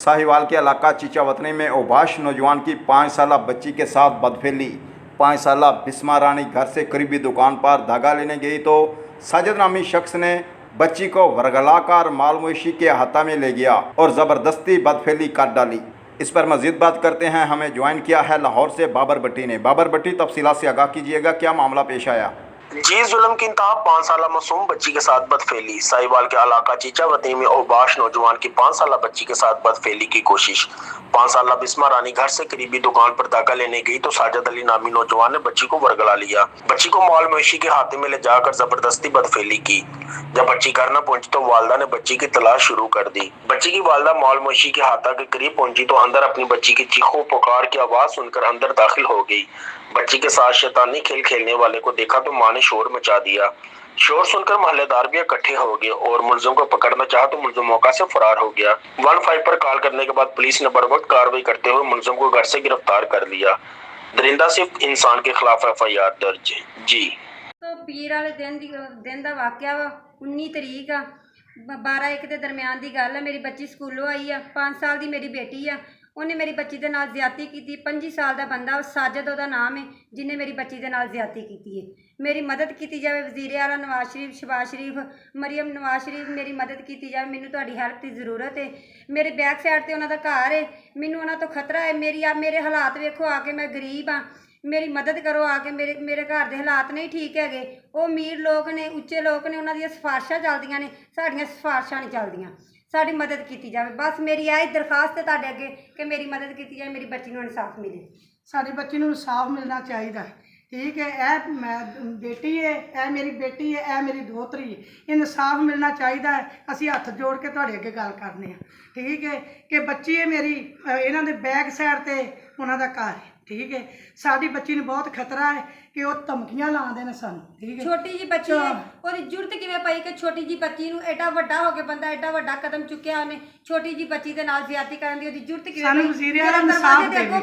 साहिवाल के इलाका चीचावतनी में ओबाश नौजवान की 5 साला बच्ची के साथ बदफेली। 5 साला बिस्मा रानी घर से करीबी दुकान पर धागा लेने गई तो साजिद नामी शख्स ने बच्ची को वरगलाकर माल मवेशी के हाथा में ले गया और ज़बरदस्ती बदफेली कर डाली। इस पर मज़ीद बात करते हैं, हमें ज्वाइन किया है लाहौर से बाबर भट्टी ने। बाबर भट्टी, तफसीलात से आगाह कीजिएगा, क्या मामला पेश आया? जी, जुल्म की इंतहा 5 साला मासूम बच्ची के साथ बदफेली। साहिवाल के इलाका चीचावतनी में ओबाश नौजवान की 5 साला बच्ची के साथ बदफेली की कोशिश। 5 साला बिस्मा रानी घर से करीबी दुकान पर धागा लेने गई तो साजिद अली नामी नौजवान ने बच्ची को वरगला लिया। बच्ची को माल मवेशी के हाथे में ले जाकर जबरदस्ती बदफेली की। जब बच्ची घर न पहुंची तो वालदा ने बच्ची की तलाश शुरू कर दी। बच्ची की वालदा माल मवेशी के हाथा के करीब पहुंची तो अंदर अपनी बच्ची की चीखों पुकार की आवाज सुनकर अंदर दाखिल हो गई। बच्ची के साथ शैतानी खेल खेलने वाले को देखा तो मां ने शोर मचा दिया। शोर सुनकर मोहल्लेदार भी इकट्ठे हो गए और मुलजिम को पकड़ना चाहा तो मुलजिम मौका से फरार हो गया। 15 पर कॉल करने के बाद पुलिस ने बरवक्त कार्रवाई करते हुए मुलजिम को घर से गिरफ्तार कर लिया। दरिंदा सिर्फ इंसान के खिलाफ FIR दर्ज। जी, तो पीर वाले दिन का वाकया वा 19 तरीक आ 12-1 के दरमियान की गल है। मेरी बच्ची स्कूलों आई है, 5 साल की मेरी बेटी आ। उन्हें मेरी बच्ची के नाल ज्यादती की। 25 साल का बंदा साजिद उहदा नाम है जिन्हें मेरी बच्ची के नाल ज्यादती की है। मेरी मदद की जाए, वज़ीर आला नवाज शरीफ, शहबाज शरीफ, मरियम नवाज शरीफ, मेरी मदद की जाए। मैनू तुहाडी हेल्प की जरूरत है। मेरे बैक साइड से उन्हों का घर है, मैनू उन्हों तो खतरा है। मेरे हालात वेखो आके, मैं गरीब हाँ, मेरी मदद करो आके। मेरे घर के हालात नहीं ठीक है। वो अमीर लोग ने, उच्चे लोग ने, उन्होंने सिफारिशां चलदियां ने, साडियां सिफारिशां नहीं चलदियां। साड़ी मदद की जाए, बस मेरी यही दरखास्त है तुहाडे अगे कि मेरी मदद की जाए, मेरी बच्ची नूं इंसाफ मिले। साडी बच्ची नूं इंसाफ मिलना चाहिए, ठीक है। ए मैं बेटी है, ए मेरी बेटी है, ए मेरी दोहतरी है। इंसाफ मिलना चाहिए है। असी हथ जोड़ के तुहाडे अगे गल करने, ठीक है, कि बच्ची है मेरी, इन्हां दे बैक साइड ते उन्हां दा घर है, ठीक है। साडी बच्ची नूं बहुत खतरा है कि वो धमकियां लाते हैं सानूं, ठीक है। छोटी जी बच्ची है, और जरूरत किवें पई कि छोटी जी बच्ची नूं एडा वड्डा हो के बंदा एडा वड्डा कदम चुक्या उन्हें छोटी जी बच्ची दे नाल ज्यादती करन दी, ओहदी जरूरत किवें? सानूं वज़ीर आला इंसाफ देवे।